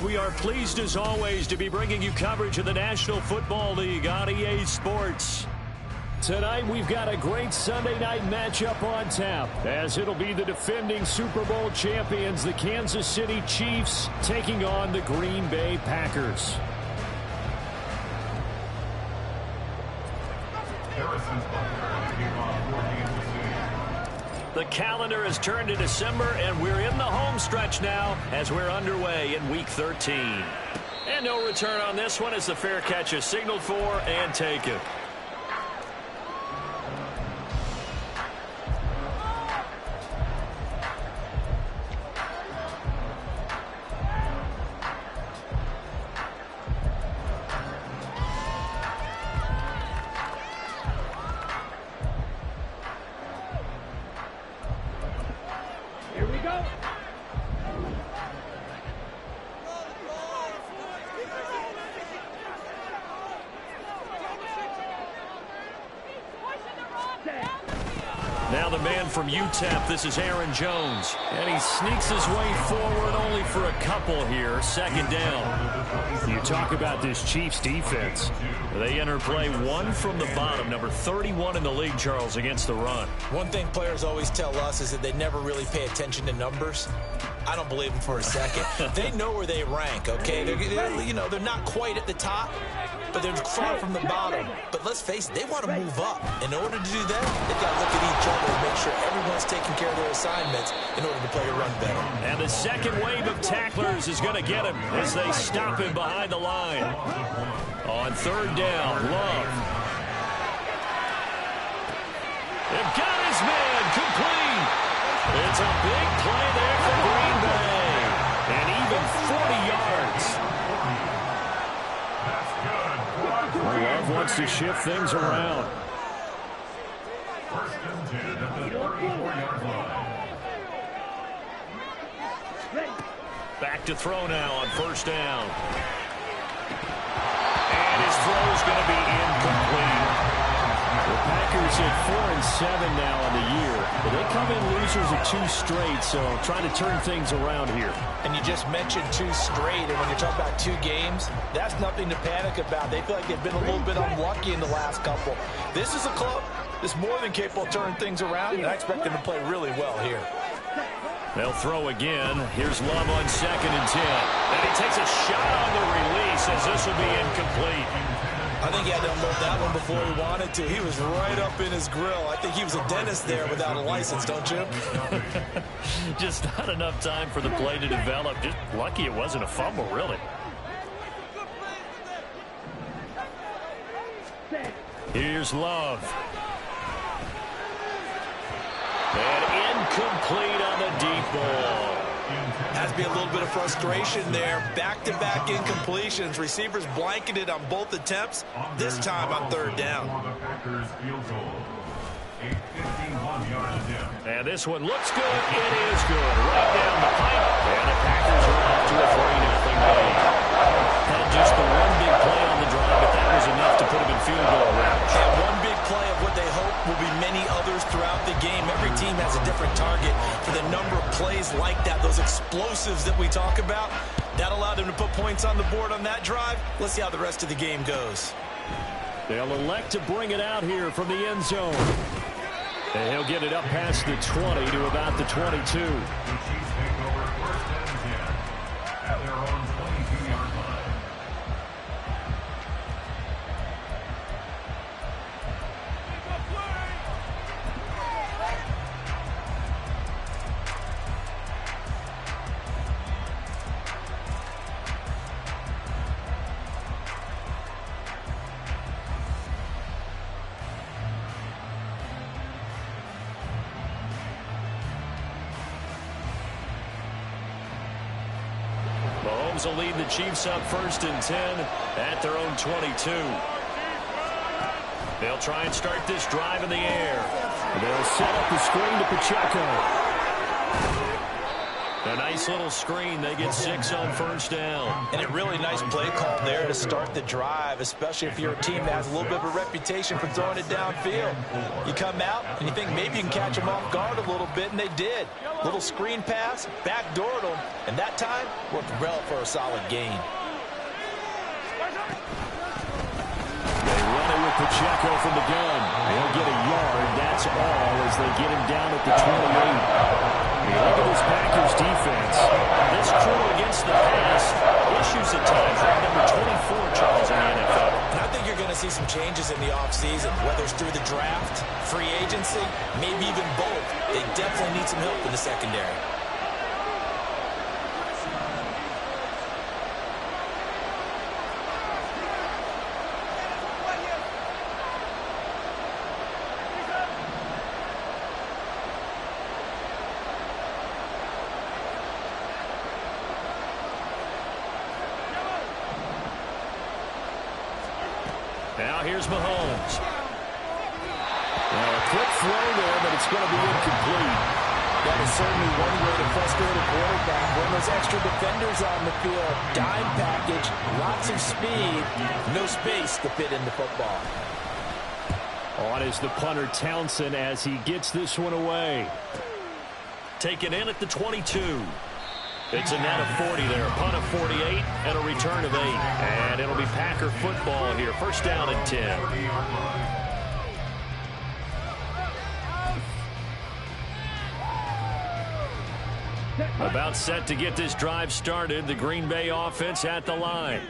we are pleased as always to be bringing you coverage of the National Football League on EA Sports. Tonight we've got a great Sunday night matchup on tap, as it'll be the defending Super Bowl champions, the Kansas City Chiefs, taking on the Green Bay Packers. The calendar has turned to December, and we're in the home stretch now as we're underway in Week 13. And no return on this one as the fair catch is signaled for and taken. Now the man from UTEP, this is Aaron Jones. And he sneaks his way forward only for a couple here. Second down. You talk about this Chiefs defense. They enter play one from the bottom, number 31 in the league, Charles, against the run. One thing players always tell us is that they never really pay attention to numbers. I don't believe them for a second. They know where they rank, okay? They're not quite at the top, but they're far from the bottom. But let's face it, they want to move up. In order to do that, they've got to look at each other and make sure everyone's taking care of their assignments in order to play the run better. And the second wave of tacklers is going to get him as they stop him behind the line. On third down, Love. They've got his man complete. It's a big play there for Green Bay. And even 40 yards. Love wants to shift things around. First and 10 at the 34-yard line. Back to throw now on first down. And his throw is going to be incomplete. The Packers at 4-7 now on the year. But they come in losers of 2 straight, so trying to turn things around here. And you just mentioned 2 straight, and when you're talking about 2 games, that's nothing to panic about. They feel like they've been a little bit unlucky in the last couple. This is a club that's more than capable of turning things around, and I expect them to play really well here. They'll throw again. Here's Love on second and 10. And he takes a shot on the release as this will be incomplete. I think he had to unload that one before he wanted to. He was right up in his grill. I think he was a dentist there without a license, don't you? Just not enough time for the play to develop. Just lucky it wasn't a fumble, really. Here's Love. And incomplete on the deep ball. Has to be a little bit of frustration there. Back-to-back incompletions. Receivers blanketed on both attempts, this time on third down. And this one looks good. It is good. Right down the pipe. And the Packers are off to a 3-0 lead. Had just the one big play on the drive, but that was enough to put them in field goal range. And one big play of what they hope will be many others throughout the game. Every team has a different target for the number of plays like that, those explosives that we talk about. That allowed them to put points on the board on that drive. Let's see how the rest of the game goes. They'll elect to bring it out here from the end zone. And he'll get it up past the 20 to about the 22. Will lead the Chiefs up first and 10 at their own 22. They'll try and start this drive in the air. They'll set up the screen to Pacheco. A nice little screen. They get 6 on first down. And a really nice play call there to start the drive, especially if you're a team that has a little bit of a reputation for throwing it downfield. You come out and you think maybe you can catch them off guard a little bit, and they did. Little screen pass, backdoored them, and that time worked well for a solid gain. They run it with Pacheco from the gun. He'll get a yard. That's all as they get him down at the 28. Look at this Packers defense. This crew against the pass, issues at times, right? Number 24, Charles, in the NFL. And I think you're going to see some changes in the offseason, whether it's through the draft, free agency, maybe even both. They definitely need some help in the secondary. Now here's Mahomes. Well, a quick throw there, but it's going to be incomplete. That is certainly one way to frustrate a quarterback. When there's extra defenders on the field, dime package, lots of speed, no space to fit in the football. On is the punter Townsend as he gets this one away. Taken in at the 22. It's a net of 40 there. Punt of 48 and a return of 8. And it'll be Packer football here. First down and 10. About set to get this drive started. The Green Bay offense at the line.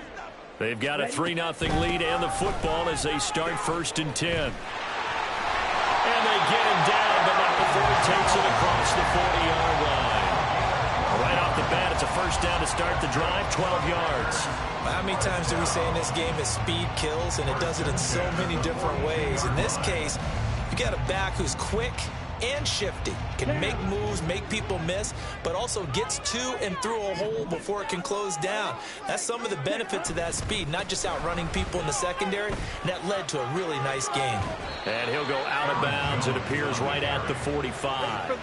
They've got a 3-0 lead and the football as they start first and 10. And they get him down, but not before he takes it across the 40-yard line. Right off the bat, it's a first down to start the drive, 12 yards. How many times do we say in this game that speed kills, and it does it in so many different ways? In this case, you got a back who's quick and shifty, can make moves, make people miss, but also gets to and through a hole before it can close down. That's some of the benefits of that speed, not just outrunning people in the secondary, and that led to a really nice game. And he'll go out of bounds. It appears right at the 45.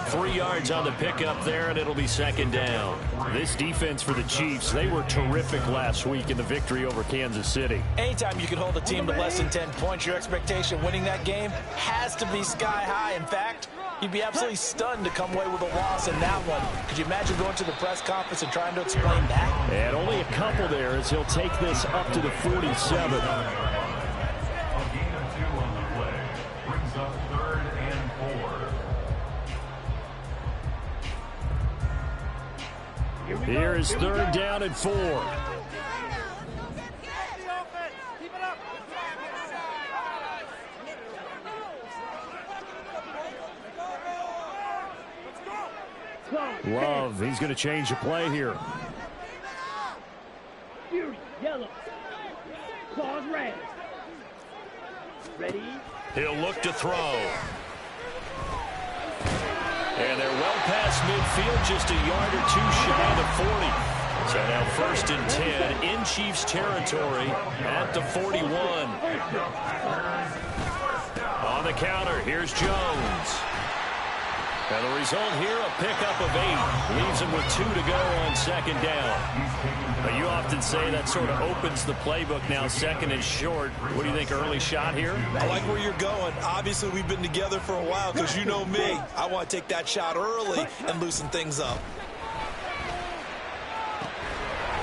3 yards on the pickup there, and it'll be second down. This defense for the Chiefs, they were terrific last week in the victory over Kansas City. Anytime you can hold a team to less than 10 points, your expectation winning that game has to be sky high. In fact, you'd be absolutely stunned to come away with a loss in that one. Could you imagine going to the press conference and trying to explain that? And only a couple there as he'll take this up to the 47. Here is third down and 4. Love, he's going to change the play here. Yellow. Claws red. Ready? He'll look to throw. And they're well past midfield, just a yard or two shy of the 40. So now first and 10 in Chiefs territory at the 41. On the counter, here's Jones. And the result here, a pickup of 8. Leaves him with 2 to go on second down. But you often say that sort of opens the playbook now, second and short. What do you think, early shot here? I like where you're going. Obviously, we've been together for a while because you know me. I want to take that shot early and loosen things up.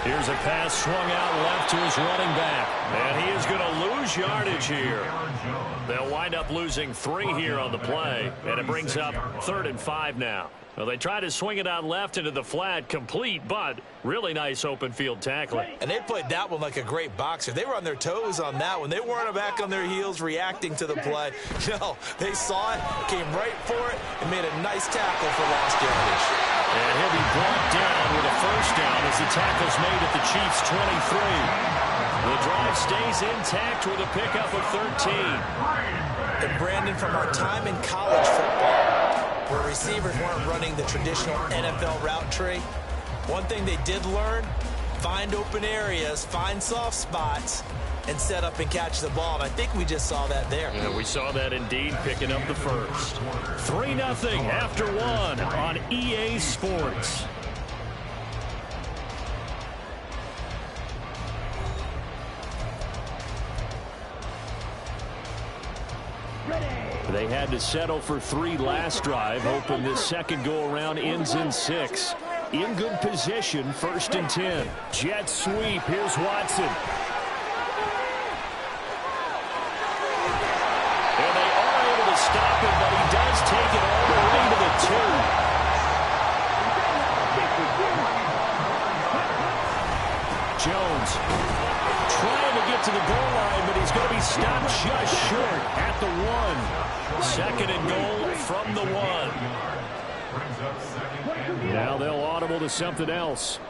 Here's a pass swung out left to his running back. And he is going to lose yardage here. They'll wind up losing 3 here on the play. And it brings up 3rd and 5 now. Well, they try to swing it out left into the flat, complete, but really nice open field tackling. And they played that one like a great boxer. They were on their toes on that one. They weren't back on their heels reacting to the play. No, they saw it, came right for it, and made a nice tackle for lost yardage. And he'll be brought down with a first down as the tackle's made at the Chiefs' 23. The drive stays intact with a pickup of 13. And Brandon, from our time in college football, where receivers weren't running the traditional NFL route tree, one thing they did learn, find open areas, find soft spots, and set up and catch the ball. And I think we just saw that there. Yeah, we saw that indeed, picking up the first. 3-0 after one on EA Sports. They had to settle for 3 last drive, hoping this second go-around ends in 6. In good position, 1st and 10. Jet sweep. Here's Watson. And they are able to stop him, but he does take it all the way to the 2. Jones trying to get to the goal line, but he's going to be stopped just short at the 1. 2nd and goal from the 1. Now they'll audible to something else.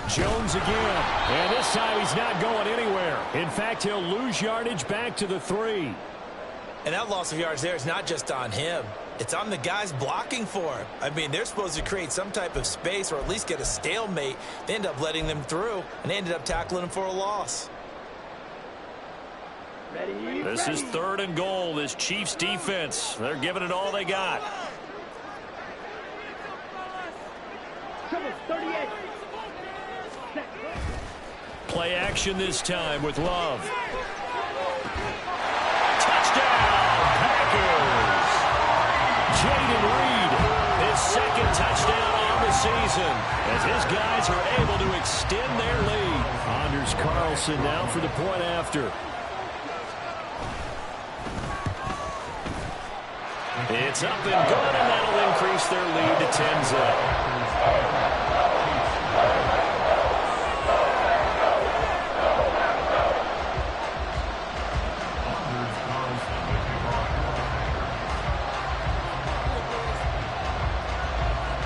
Jones again, and this time he's not going anywhere. In fact, he'll lose yardage back to the 3. And that loss of yards there is not just on him. It's on the guys blocking for him. I mean, they're supposed to create some type of space or at least get a stalemate. They end up letting them through, and they ended up tackling him for a loss. This is 3rd and goal. This Chiefs defense, they're giving it all they got. 38. Play action this time with Love. Touchdown, Packers! Jaden Reed, his 2nd touchdown on the season, as his guys are able to extend their lead. Anders Carlson now for the point after. It's up and good, and that'll increase their lead to 10-0.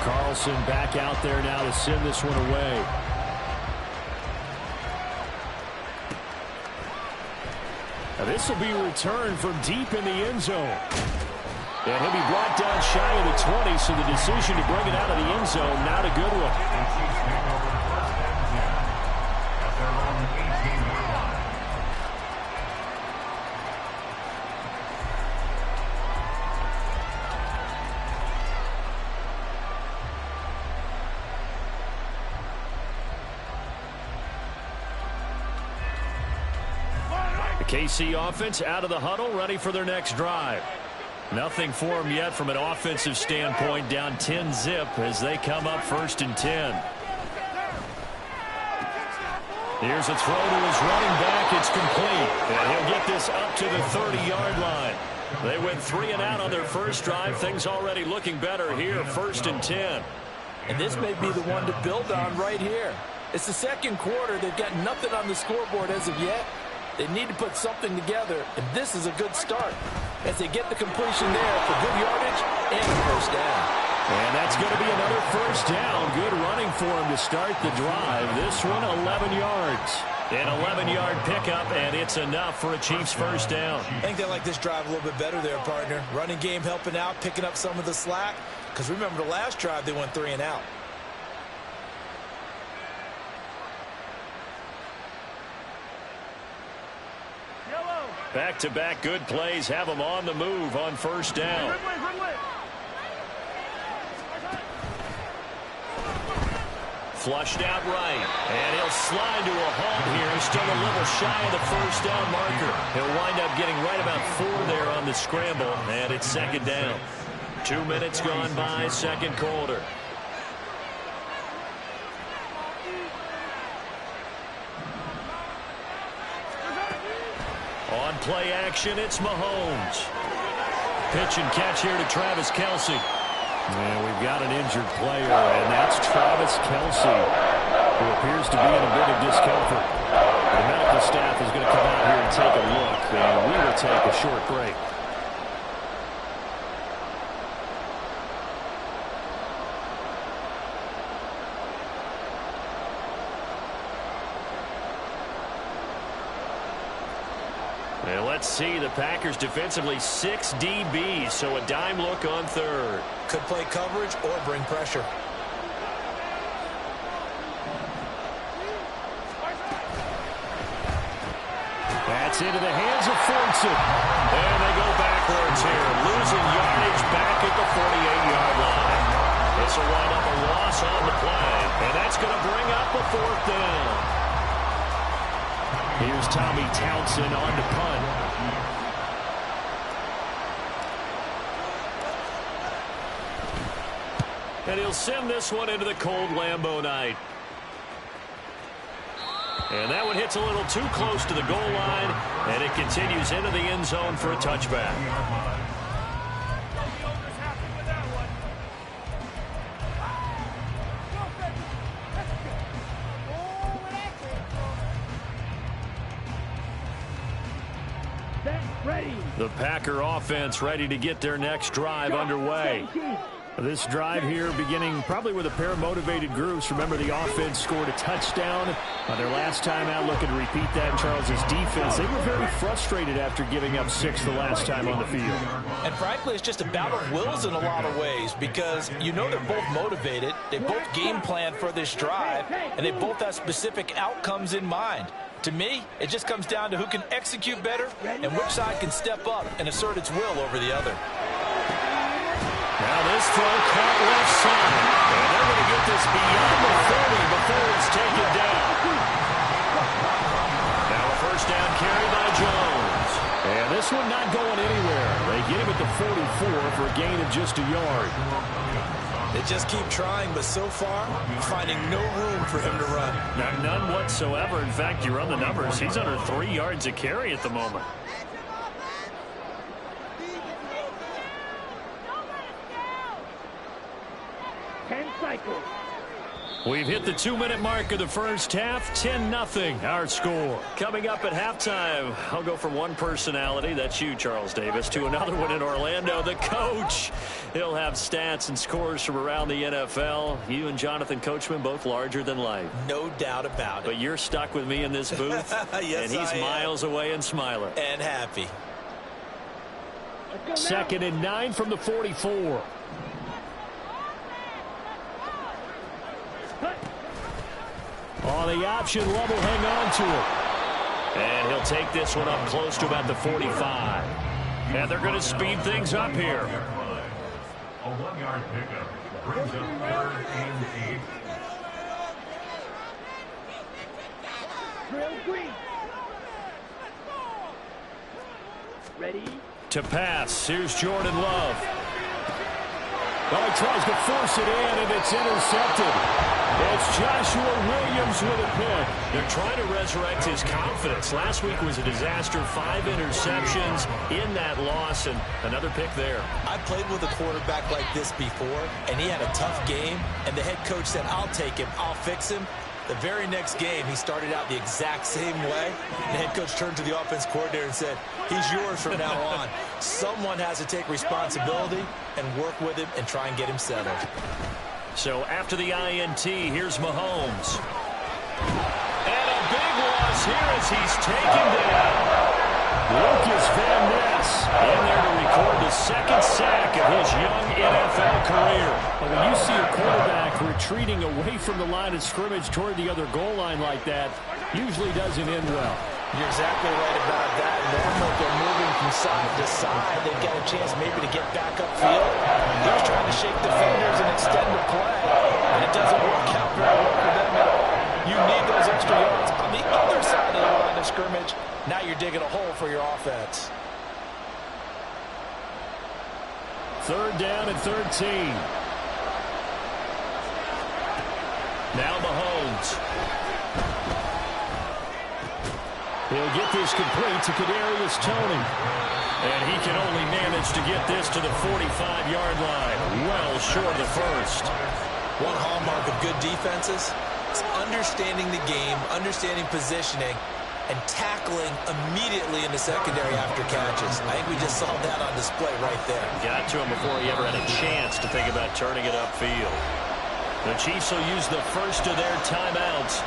Carlson back out there now to send this one away. Now this will be returned from deep in the end zone. And he'll be brought down shy of the 20, so the decision to bring it out of the end zone, not a good one. The KC offense out of the huddle, ready for their next drive. Nothing for them yet from an offensive standpoint, down 10-zip as they come up 1st and 10. Here's a throw to his running back. It's complete. And he'll get this up to the 30-yard line. They went 3 and out on their first drive. Things already looking better here, 1st and 10. And this may be the one to build on right here. It's the second quarter. They've got nothing on the scoreboard as of yet. They need to put something together, and this is a good start as they get the completion there for good yardage and a 1st down. And that's going to be another 1st down. Good running for him to start the drive. This one, 11 yards. An 11-yard pickup, and it's enough for a Chiefs 1st down. I think they like this drive a little bit better there, partner. Running game helping out, picking up some of the slack. Because remember, the last drive, they went 3 and out. Back-to-back good plays have them on the move on 1st down. Flushed out right, and he'll slide to a halt here. He's still a little shy of the 1st down marker. He'll wind up getting right about 4 there on the scramble, and it's 2nd down. 2 minutes gone by, 2nd quarter. On play action, it's Mahomes. Pitch and catch here to Travis Kelce. And we've got an injured player, and that's Travis Kelce, who appears to be in a bit of discomfort. The medical staff is going to come out here and take a look, and we will take a short break. And let's see, the Packers defensively 6 DBs, so a dime look on 3rd. Could play coverage or bring pressure. It's into the hands of Fortson. And they go backwards here, losing yardage back at the 48-yard line. This will wind up a loss on the play, and that's going to bring up a 4th down. Here's Tommy Townsend on to punt. And he'll send this one into the cold Lambeau night. And that one hits a little too close to the goal line, and it continues into the end zone for a touchback. The Packer offense ready to get their next drive underway. This drive here beginning probably with a pair of motivated groups. Remember, the offense scored a touchdown on their last time out. Looking to repeat that in Charles's defense. They were very frustrated after giving up 6 the last time on the field. And frankly, it's just a battle of wills in a lot of ways because you know they're both motivated. They both game plan for this drive, and they both have specific outcomes in mind. To me, it just comes down to who can execute better and which side can step up and assert its will over the other. Now this throw caught left side. And they're going to get this beyond the 40 before it's taken down. Now a first down carry by Jones. And this one not going anywhere. They get him at the 44 for a gain of just a yard. They just keep trying, but so far, finding no room for him to run. None whatsoever. In fact, you run the numbers. He's under 3 yards a carry at the moment. We've hit the 2-minute mark of the first half. 10-0 our score. Coming up at halftime, I'll go from one personality, that's you, Charles Davis, to another one in Orlando, the coach. He'll have stats and scores from around the NFL. You and Jonathan Coachman both larger than life. No doubt about it. But you're stuck with me in this booth. Yes, and he's miles away and smiling. And happy. 2nd and 9 from the 44. On the option, Love will hang on to it. And he'll take this one up close to about the 45. And they're going to speed things up here. A 1-yard pickup brings up 3rd and 8. Ready? To pass, here's Jordan Love. Well, he tries to force it in, and it's intercepted. It's Joshua Williams with a pick. They're trying to resurrect his confidence. Last week was a disaster. 5 interceptions in that loss, and another pick there. I played with a quarterback like this before, and he had a tough game, and the head coach said, I'll take him, I'll fix him. The very next game, he started out the exact same way. The head coach turned to the offense coordinator and said, he's yours from now on. Someone has to take responsibility and work with him and try and get him settled. So after the INT, here's Mahomes. And a big loss here as he's taken down. Lucas Van Ness in there to record the 2nd sack of his young NFL career. But when you see a quarterback retreating away from the line of scrimmage toward the other goal line like that, usually doesn't end well. You're exactly right about that. Normally they're moving from side to side. They've got a chance maybe to get back upfield. He's trying to shake defenders and extend the play. And it doesn't work out very well for them at all. You need those extra yards on the other side of the line of scrimmage. Now you're digging a hole for your offense. 3rd down and 13. Now Mahomes. He'll get this complete to Kadarius Toney. And he can only manage to get this to the 45-yard line. Well short of the first. One hallmark of good defenses is understanding the game, understanding positioning, and tackling immediately in the secondary after catches. I think we just saw that on display right there. Got to him before he ever had a chance to think about turning it upfield. The Chiefs will use the first of their timeouts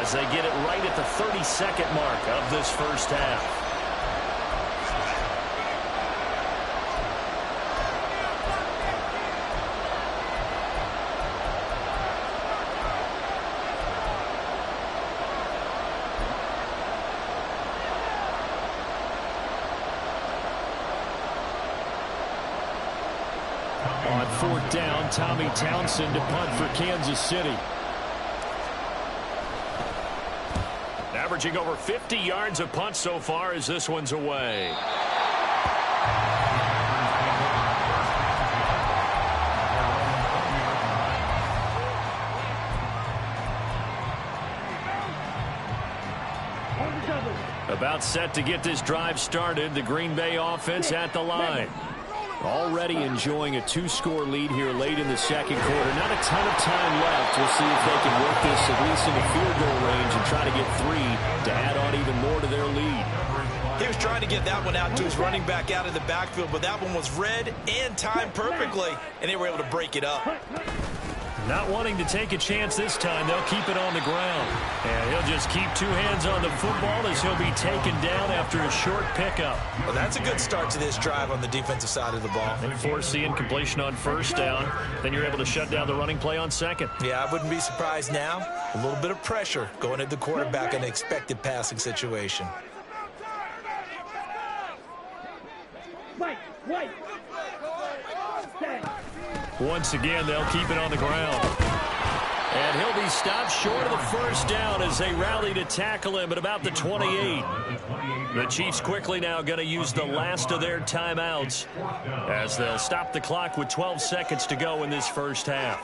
as they get it right at the 32nd mark of this first half. On fourth down, Tommy Townsend to punt for Kansas City. Averaging over 50 yards a punt so far as this one's away. About set to get this drive started. The Green Bay offense at the line. Already enjoying a 2-score lead here late in the second quarter. Not a ton of time left. We'll see if they can work this at least in the field goal range and try to get 3 to add on even more to their lead. He was trying to get that one out to his running back out of the backfield, but that one was read and timed perfectly, and they were able to break it up. Not wanting to take a chance this time, they'll keep it on the ground. And he'll just keep 2 hands on the football as he'll be taken down after a short pickup. Well, that's a good start to this drive on the defensive side of the ball. And force the incompletion on first down. Then you're able to shut down the running play on second. Yeah, I wouldn't be surprised now. A little bit of pressure going at the quarterback in an expected passing situation. Wait. Once again, they'll keep it on the ground. And he'll be stopped short of the first down as they rally to tackle him at about the 28. The Chiefs quickly now going to use the last of their timeouts as they'll stop the clock with 12 seconds to go in this first half.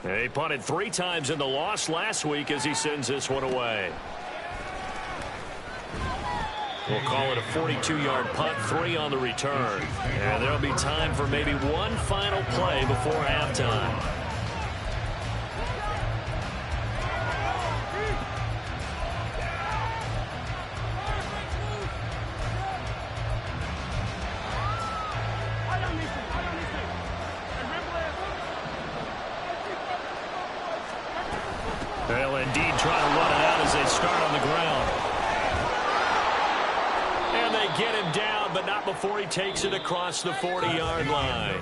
He punted 3 times in the loss last week as he sends this one away. We'll call it a 42-yard punt, 3 on the return. And there'll be time for maybe one final play before halftime. They'll indeed try to run it out as they start on the ground. Get him down, but not before he takes it across the 40-yard line.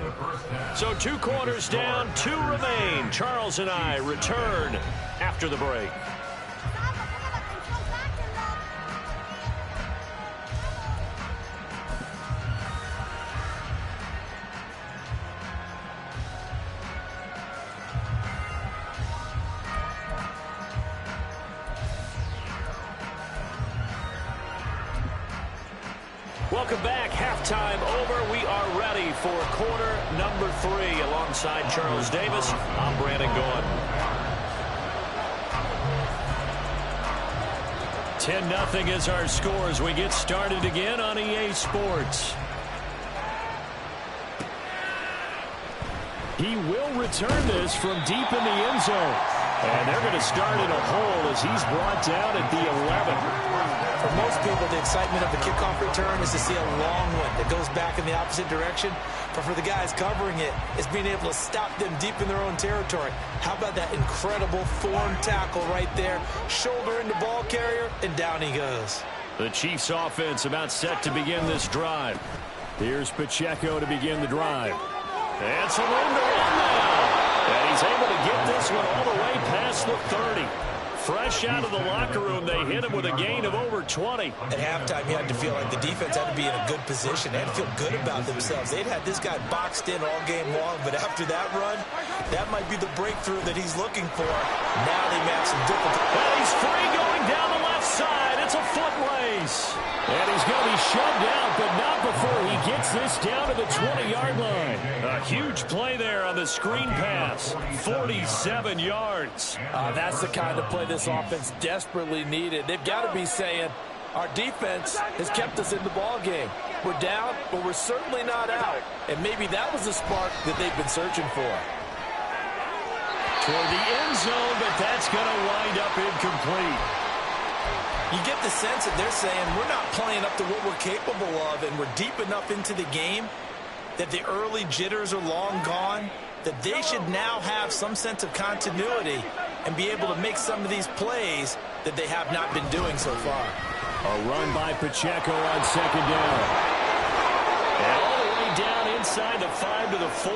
So 2 quarters down, 2 remain. Charles and I return after the break. Welcome back. Halftime over. We are ready for quarter number 3. Alongside Charles Davis, I'm Brandon Gordon. 10-0 is our score as we get started again on EA Sports. He will return this from deep in the end zone. And they're going to start in a hole as he's brought down at the 11. For most people, the excitement of the kickoff return is to see a long one that goes back in the opposite direction. But for the guys covering it, it's being able to stop them deep in their own territory. How about that incredible form tackle right there? Shoulder into ball carrier, and down he goes. The Chiefs offense about set to begin this drive. Here's Pacheco to begin the drive. And some room to run now. And he's able to get this one all the way past the 30. Fresh out of the locker room, they hit him with a gain of over 20. At halftime, you had to feel like the defense had to be in a good position. They had to feel good about themselves. They'd had this guy boxed in all game long, but after that run, that might be the breakthrough that he's looking for. Now they may have some difficulty. And he's free going down the left side. It's a foot race. And he's going to be shoved out, but not before he gets this down to the 20-yard line. A huge play there on the screen pass. 47 yards. That's the kind of play this offense desperately needed. They've got to be saying, our defense has kept us in the ball game. We're down, but we're certainly not out. And maybe that was the spark that they've been searching for. Toward the end zone, but that's going to wind up incomplete. You get the sense that they're saying we're not playing up to what we're capable of, and we're deep enough into the game that the early jitters are long gone, that they should now have some sense of continuity and be able to make some of these plays that they have not been doing so far. A run by Pacheco on second down. And all the way down inside the 5 to the 4.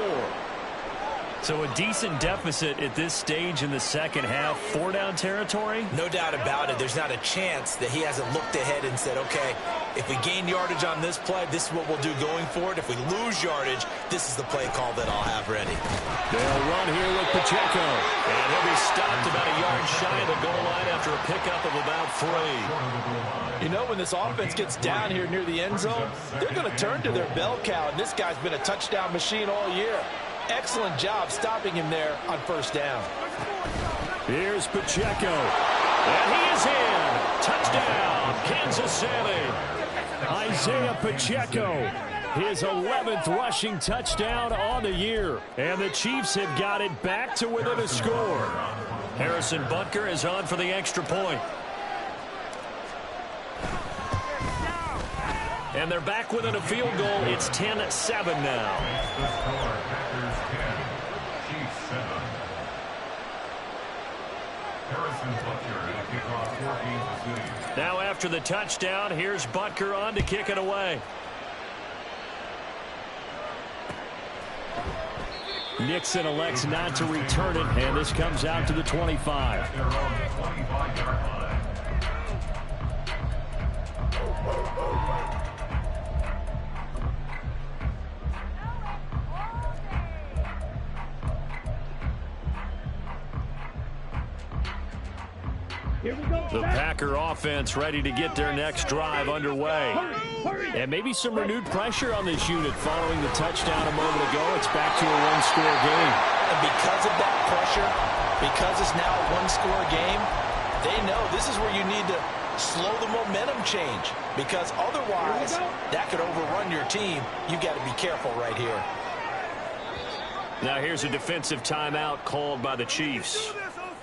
So a decent deficit at this stage in the second half. 4-down territory? No doubt about it. There's not a chance that he hasn't looked ahead and said, okay, if we gain yardage on this play, this is what we'll do going forward. If we lose yardage, this is the play call that I'll have ready. They'll run here with Pacheco. And he'll be stopped about a yard shy of the goal line after a pickup of about 3. You know, when this offense gets down here near the end zone, they're going to turn to their bell cow, and this guy's been a touchdown machine all year. Excellent job stopping him there on first down. Here's Pacheco. And he is in. Touchdown, Kansas City. Isaiah Pacheco, his 11th rushing touchdown on the year. And the Chiefs have got it back to within a score. Harrison Butker is on for the extra point. And they're back within a field goal. It's 10-7 now. Now after the touchdown, here's Butker on to kick it away. Nixon elects not to return it, and this comes out to the 25. The Packer offense ready to get their next drive underway. And maybe some renewed pressure on this unit following the touchdown a moment ago. It's back to a one-score game. And because of that pressure, because it's now a one-score game, they know this is where you need to slow the momentum change. Because otherwise, that could overrun your team. You've got to be careful right here. Now here's a defensive timeout called by the Chiefs.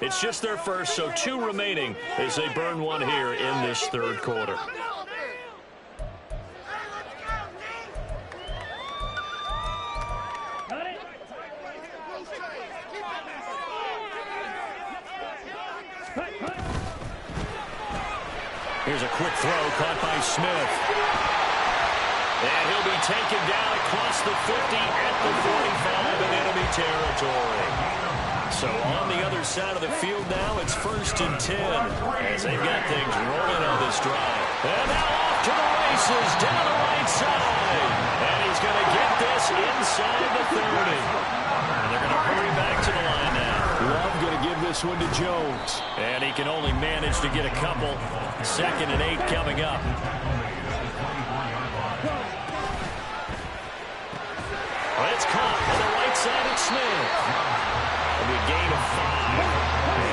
It's just their first, so 2 remaining as they burn one here in this third quarter. Here's a quick throw caught by Smith. And he'll be taken down across the 50 at the 45 in enemy territory. So on the other side of the field now, it's 1st and 10 as they've got things rolling on this drive. And now off to the races down the right side. And he's going to get this inside the 30. And they're going to hurry back to the line now. Love going to give this one to Jones. And he can only manage to get a couple. 2nd and 8 coming up. Well, it's caught on the right side of Smith. A gain of 5.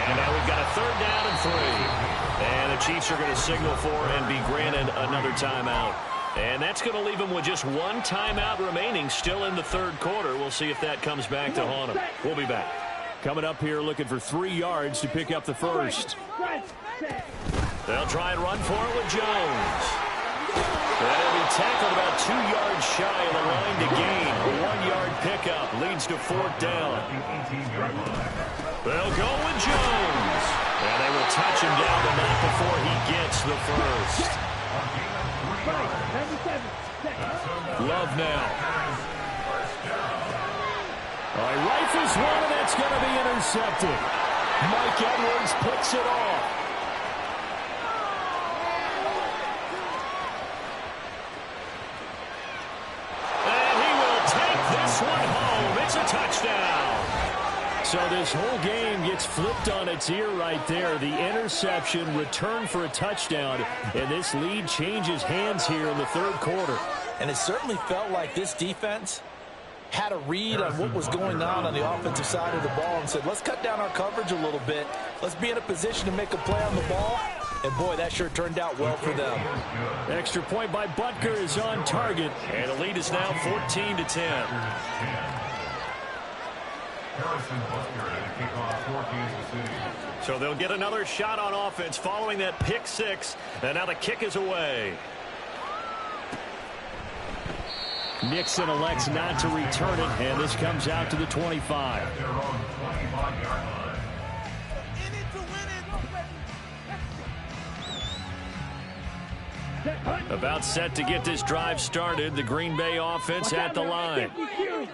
And now we've got a 3rd down and 3. And the Chiefs are going to signal for and be granted another timeout. And that's going to leave them with just 1 timeout remaining still in the third quarter. We'll see if that comes back to haunt them. We'll be back. Coming up here looking for 3 yards to pick up the first. They'll try and run for it with Jones. They'll be tackled about 2 yards shy of the line to gain. A 1-yard pickup leads to 4th down. They'll go with Jones. And they will touch him down, but not before he gets the first. Love now. All right, rifles one, and that's going to be intercepted. Mike Edwards picks it off. It's a touchdown. So this whole game gets flipped on its ear right there. The interception, return for a touchdown, and this lead changes hands here in the third quarter. And it certainly felt like this defense had a read on what was going on the offensive side of the ball and said, let's cut down our coverage a little bit. Let's be in a position to make a play on the ball. And, boy, that sure turned out well for them. Extra point by Butker is on target, and the lead is now 14-10. So they'll get another shot on offense following that pick 6, and now the kick is away. Nixon elects not to return it, and this comes out to the 25. About set to get this drive started. The Green Bay offense at the line.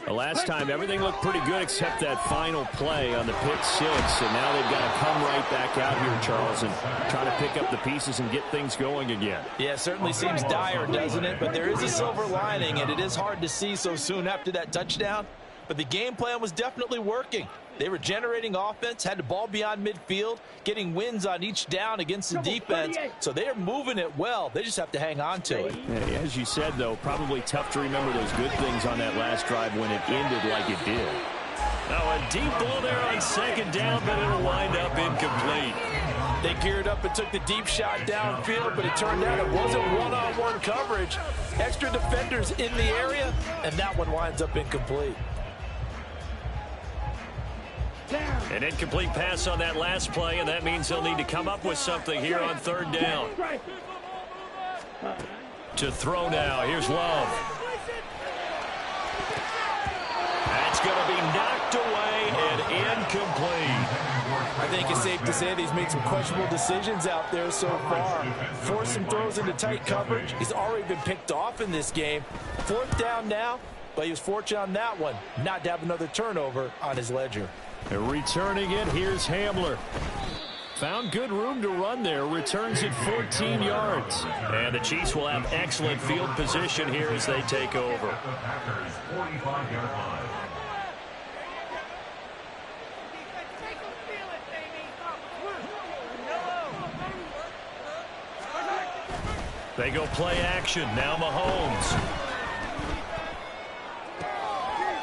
The last time, everything looked pretty good except that final play on the pick six. And now they've got to come right back out here, Charles, and try to pick up the pieces and get things going again. Yeah, it certainly seems dire, doesn't it? But there is a silver lining, and it is hard to see so soon after that touchdown. But the game plan was definitely working. They were generating offense, had the ball beyond midfield, getting wins on each down against the defense. So they are moving it well. They just have to hang on to it. Yeah, as you said, though, probably tough to remember those good things on that last drive when it ended like it did. Now a deep ball there on second down, but it'll wind up incomplete. They geared up and took the deep shot downfield, but it turned out it wasn't one-on-one coverage. Extra defenders in the area, and that one winds up incomplete. An incomplete pass on that last play, and that means they'll need to come up with something here on third down. To throw now, here's Love. That's going to be knocked away and incomplete. I think it's safe to say that he's made some questionable decisions out there so far. Forced some throws into tight coverage. He's already been picked off in this game. Fourth down now, but he was fortunate on that one not to have another turnover on his ledger. Returning it, here's Hamler. Found good room to run there, returns it 14 yards. And the Chiefs will have excellent field position here as they take over. They go play action, now Mahomes.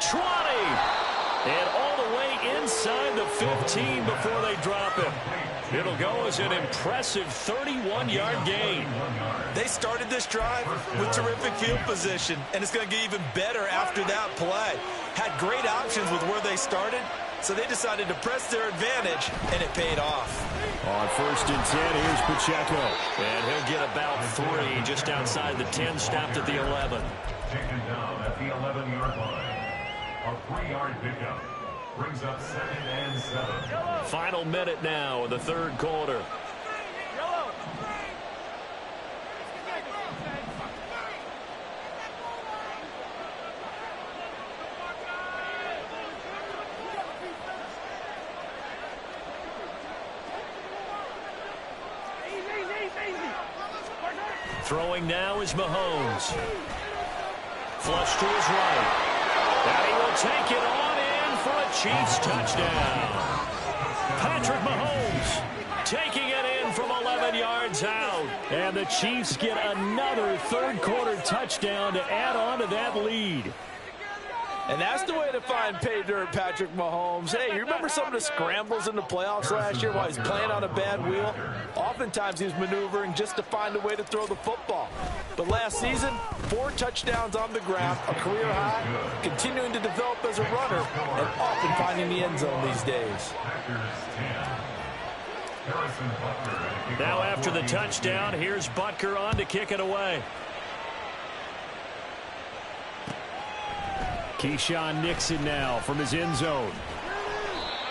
20! And all the way inside the 15 before they drop him. It'll go as an impressive 31-yard gain. They started this drive with terrific field position, and it's going to get even better after that play. Had great options with where they started, so they decided to press their advantage, and it paid off. On first and 10, here's Pacheco. And he'll get about 3 just outside the 10, stopped at the 11. Taken down at the 11-yard line. A 3-yard pickup brings up 2nd and 7. Final minute now of the third quarter. Throwing now is Mahomes. Flush to his right. And he will take it on in for a Chiefs touchdown. Patrick Mahomes taking it in from 11 yards out. And the Chiefs get another third quarter touchdown to add on to that lead. And that's the way to find pay dirt, Patrick Mahomes. Hey, you remember some of the scrambles in the playoffs last year while he's playing on a bad wheel? Oftentimes he was maneuvering just to find a way to throw the football. But last season, 4 touchdowns on the ground, a career high, continuing to develop as a runner, and often finding the end zone these days. Now after the touchdown, here's Butker on to kick it away. Keyshawn Nixon now from his end zone.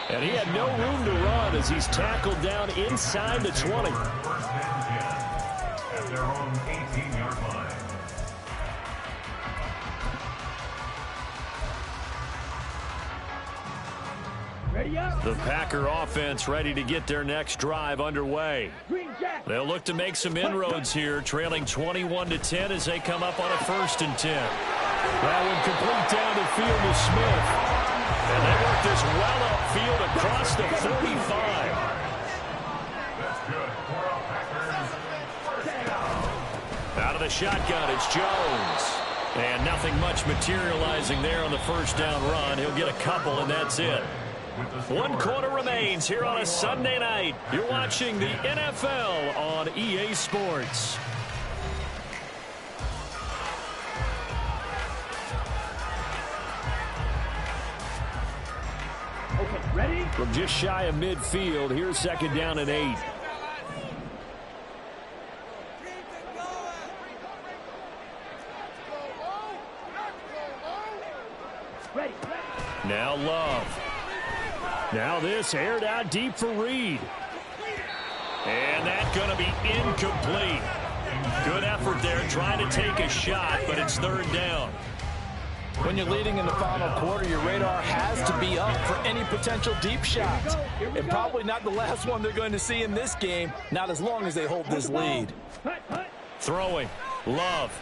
And he had no room to run as he's tackled down inside the 20. First and 10 at their own 18-yard line. Ready up. The Packer offense ready to get their next drive underway. Green jack. They'll look to make some inroads here, trailing 21-10 as they come up on a 1st and 10. That one complete down the field to Smith. And they work this well upfield across the 45. That's good for a Packers first down. Out of the shotgun, it's Jones. And nothing much materializing there on the first down run. He'll get a couple, and that's it. 1 quarter remains here on a Sunday night. You're watching the NFL on EA Sports. Okay, ready? From just shy of midfield, here's 2nd down and 8. Ready. Now Love. Now this aired out deep for Reed. And that's going to be incomplete. Good effort there, trying to take a shot, but it's third down. When you're leading in the final quarter, your radar has to be up for any potential deep shots. And probably not the last one they're going to see in this game, not as long as they hold this lead. Throwing. Love.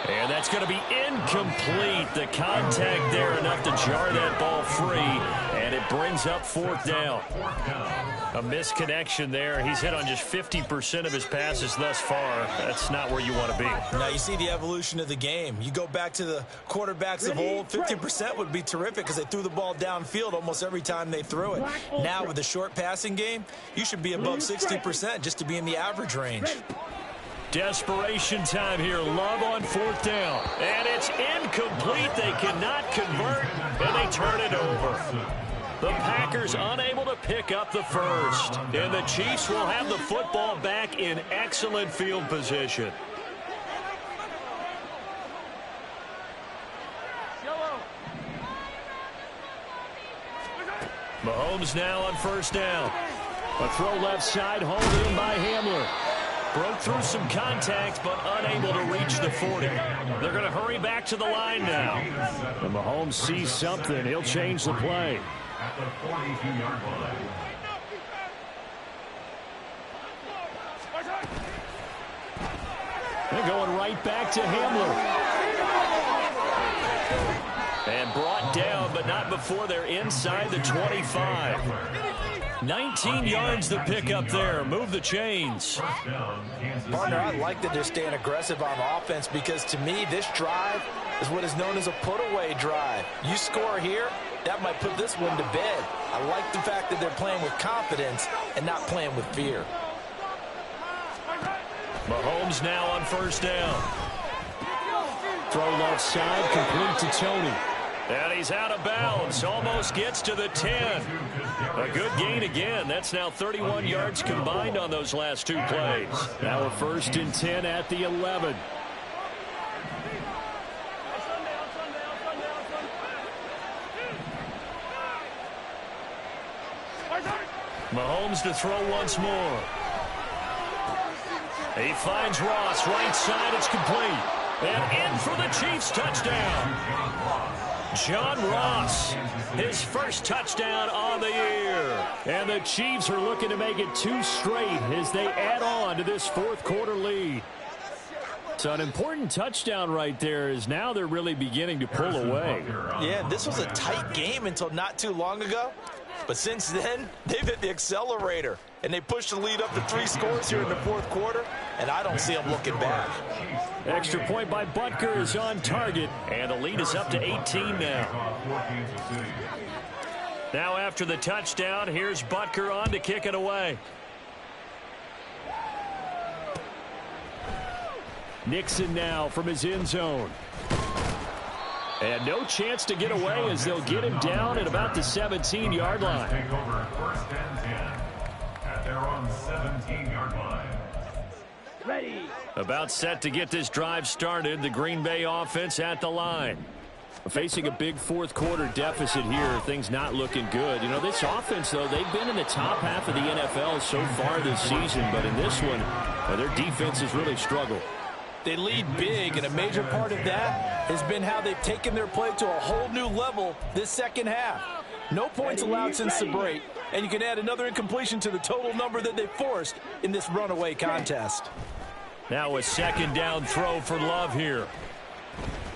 And that's going to be incomplete. The contact there enough to jar that ball free, and it brings up fourth down. A misconnection there. He's hit on just 50% of his passes thus far. That's not where you want to be. Now you see the evolution of the game. You go back to the quarterbacks of old, 50% would be terrific because they threw the ball downfield almost every time they threw it. Now with the short passing game, you should be above 60% just to be in the average range. Desperation time here. Love on fourth down. And it's incomplete. They cannot convert, and they turn it over. The Packers unable to pick up the first. And the Chiefs will have the football back in excellent field position. Mahomes now on first down. A throw left side, hauled in by Hamler. Broke through some contact, but unable to reach the 40. They're going to hurry back to the line now. And Mahomes sees something. He'll change the play. At the 42-yard line. They're going right back to Hamler. And brought down, but not before they're inside the 25. 19 yards to pick up there. Move the chains. Partner, I like that they're staying aggressive on offense because to me, this drive is what is known as a put-away drive. You score here, that might put this one to bed. I like the fact that they're playing with confidence and not playing with fear. Mahomes now on first down. Throw left side, complete to Tony. And he's out of bounds. Almost gets to the 10. A good gain again. That's now 31 yards combined on those last two plays. Now a first and 10 at the 11. Mahomes to throw once more. He finds Ross. Right side, it's complete. And in for the Chiefs touchdown. John Ross, his first touchdown on the year. And the Chiefs are looking to make it 2 straight as they add on to this fourth quarter lead. So an important touchdown right there is now they're really beginning to pull away. Yeah, this was a tight game until not too long ago. But since then, they've hit the accelerator. And they pushed the lead up to 3 scores here in the fourth quarter. And I don't see them looking back. Extra point by Butker is on target. And the lead is up to 18 now. Now after the touchdown, here's Butker on to kick it away. Nixon now from his end zone. And no chance to get away as they'll get him down at about the 17-yard line. Take over first and 10 at their own 17-yard line. Ready. About set to get this drive started. The Green Bay offense at the line. Facing a big fourth quarter deficit here. Things not looking good. You know, this offense, though, they've been in the top half of the NFL so far this season. But in this one, their defense has really struggled. They lead big, and a major part of that has been how they've taken their play to a whole new level this second half. No points allowed since the break, and you can add another incompletion to the total number that they forced in this runaway contest. Now a second down throw for Love here.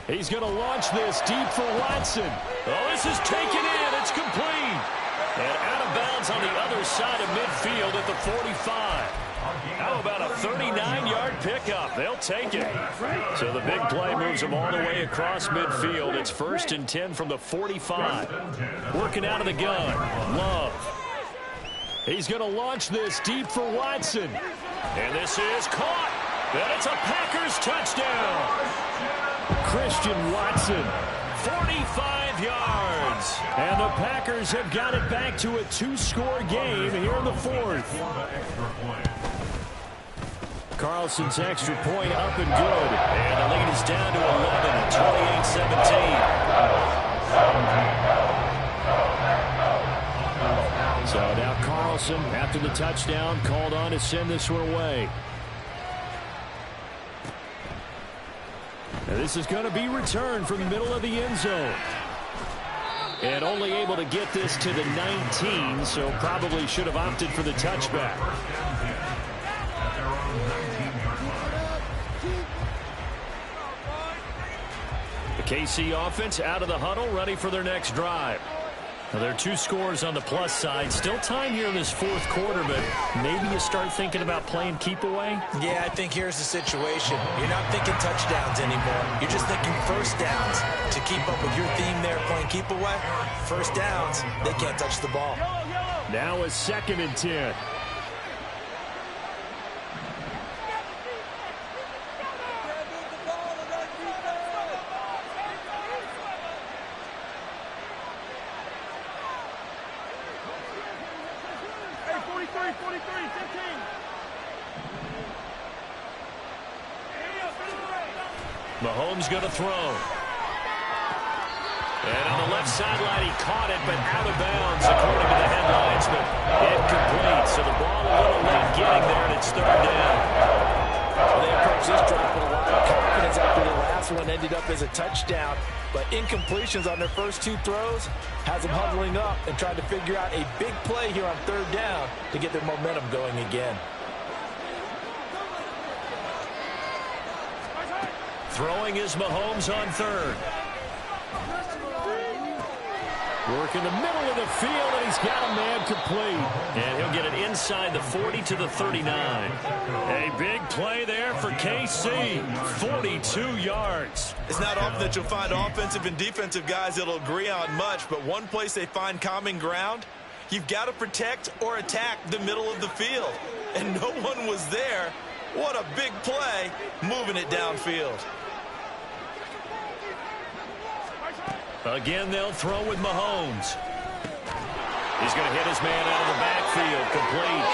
He's going to launch this deep for Watson. Oh, this is taken in. It's complete. And out of bounds on the other side of midfield at the 45. How about a 39-yard pickup? They'll take it. So the big play moves them all the way across midfield. It's first and 10 from the 45. Working out of the gun. Love. He's going to launch this deep for Watson. And this is caught. And it's a Packers touchdown. Christian Watson, 45 yards. And the Packers have got it back to a 2-score game here in the fourth. Carlson's extra point up and good. And the lead is down to 11, 28-17. So now Carlson, after the touchdown, called on to send this one away. And this is going to be returned from the middle of the end zone. And only able to get this to the 19, so probably should have opted for the touchback. The KC offense out of the huddle, ready for their next drive. Now, there are 2 scores on the plus side. Still time here in this fourth quarter, but maybe you start thinking about playing keep away? Yeah, I think here's the situation. You're not thinking touchdowns anymore. You're just thinking first downs. To keep up with your theme there, playing keep away, first downs, they can't touch the ball. Now a 2nd and 10. Mahomes going to throw. And on the left sideline, he caught it, but out of bounds, according to the headlines, but incomplete. So the ball a little late getting there, and it's 3rd down. Well, they approached this drive with a lot of confidence after the last one ended up as a touchdown. But incompletions on their first 2 throws has them huddling up and trying to figure out a big play here on 3rd down to get their momentum going again. Throwing is Mahomes on 3rd. Work in the middle of the field, and he's got a man complete. And he'll get it inside the 40 to the 39. A big play there for KC. 42 yards. It's not often that you'll find offensive and defensive guys that'll agree on much, but one place they find common ground, you've got to protect or attack the middle of the field. And no one was there. What a big play, moving it downfield. Again, they'll throw with Mahomes. He's going to hit his man out of the backfield, complete.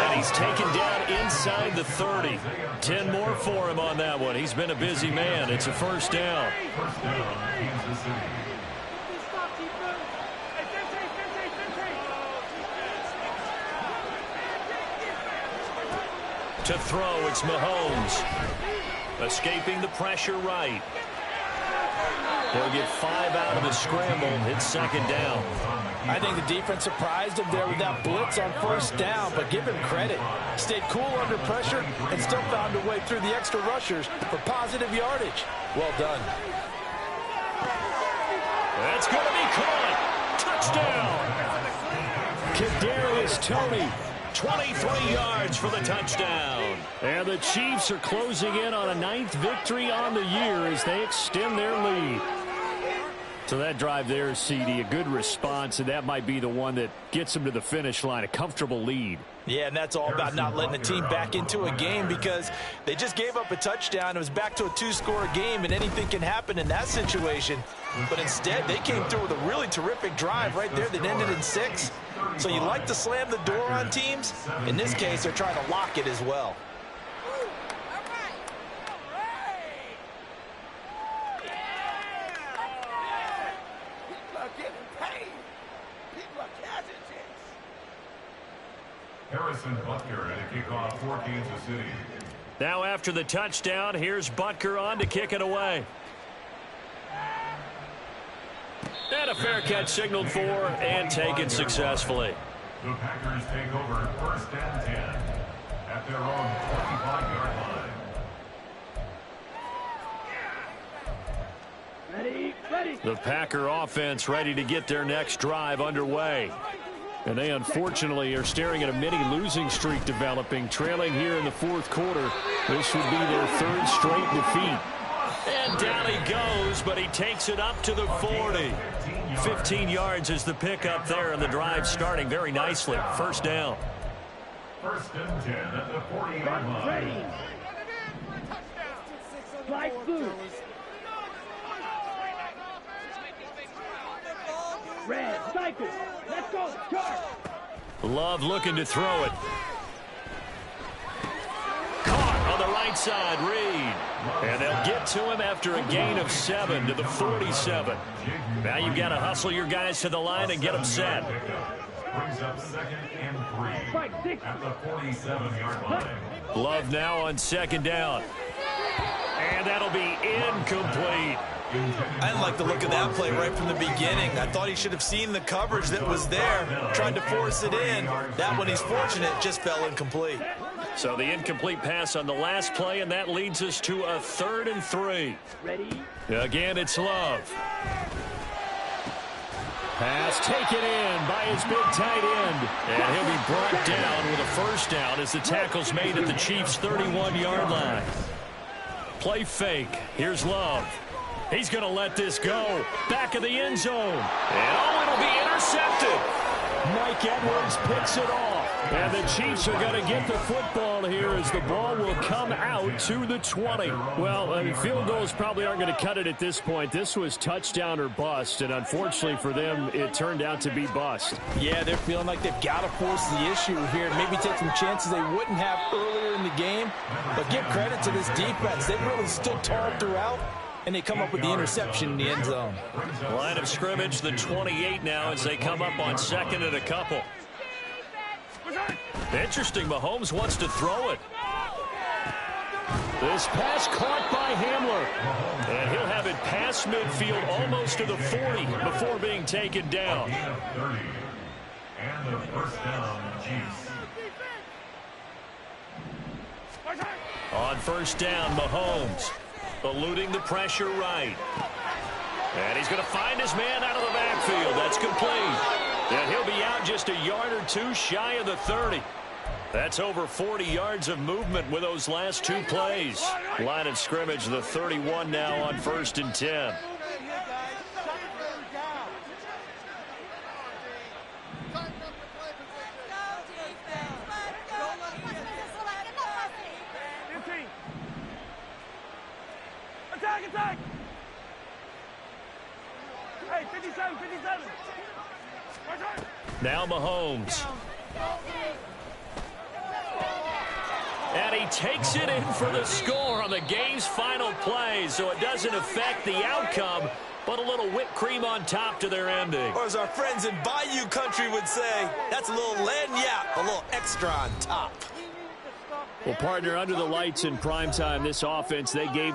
And he's taken down inside the 30. 10 more for him on that one. He's been a busy man. It's a 1st down. First down, Kansas City. To throw, it's Mahomes. Escaping the pressure right. He'll get 5 out of the scramble. It's 2nd down. I think the defense surprised him there with that blitz on 1st down, but give him credit. Stayed cool under pressure and still found a way through the extra rushers for positive yardage. Well done. That's going to be caught. Touchdown. Kadarius Toney. 23 yards for the touchdown. And the Chiefs are closing in on a 9th victory on the year as they extend their lead. So that drive there, CD, a good response, and that might be the one that gets them to the finish line, a comfortable lead. Yeah, and that's all about not letting the team back into a game because they just gave up a touchdown. It was back to a 2-score game, and anything can happen in that situation. But instead, they came through with a really terrific drive right there that ended in 6. So you like to slam the door on teams. In this case, they're trying to lock it as well. Harrison Butker to kick off for Kansas City. Now after the touchdown, here's Butker on to kick it away. And a fair catch signaled for and taken successfully. The Packers take over 1st and 10 at their own 25-yard line. Ready. The Packer offense ready to get their next drive underway. And they unfortunately are staring at a mini losing streak developing, trailing here in the 4th quarter. This would be their 3rd straight defeat. And down he goes, but he takes it up to the 40. 15 yards is the pickup there, and the drive starting very nicely. 1st down. 1st and 10 at the 40-yard line. Ready. Fly blue. Red, cycle. Let's go. Charge. Love looking to throw it. Caught on the right side, Reed. And they'll get to him after a gain of 7 to the 47. Now you've got to hustle your guys to the line and get them set. Brings up 2nd and 3 at the 47-yard line. Love now on 2nd down. And that'll be incomplete. I didn't like the look of that play right from the beginning. I thought he should have seen the coverage that was there, tried to force it in. That one, he's fortunate, just fell incomplete. So the incomplete pass on the last play, and that leads us to a 3rd and 3. Ready? Again, it's Love. Pass taken in by his big tight end. And he'll be brought down with a first down as the tackle's made at the Chiefs' 31-yard line. Play fake. Here's Love. He's going to let this go. Back of the end zone. And it'll be intercepted. Mike Edwards picks it off. And the Chiefs are going to get the football here as the ball will come out to the 20. Well, field goals probably aren't going to cut it at this point. This was touchdown or bust, and unfortunately for them, it turned out to be bust. Yeah, they're feeling like they've got to force the issue here and maybe take some chances they wouldn't have earlier in the game. But give credit to this defense. They've really stood tall throughout, and they come up with the interception in the end zone. Line of scrimmage, the 28 now as they come up on 2nd and a couple. Interesting, Mahomes wants to throw it. This pass caught by Hamler. And he'll have it past midfield almost to the 40 before being taken down. And the first down, Chiefs. On first down, Mahomes eluding the pressure right. And he's going to find his man out of the backfield. That's complete. And he'll be out just a yard or two shy of the 30. That's over 40 yards of movement with those last 2 plays. Line of scrimmage, the 31 now on 1st and 10. Attack! Hey, 57. Now Mahomes. And he takes it in for the score on the game's final play, so it doesn't affect the outcome, but a little whipped cream on top to their ending. Or as our friends in Bayou Country would say, that's a little lagniappe, a little extra on top. Well, partner, under the lights in primetime, this offense, they gave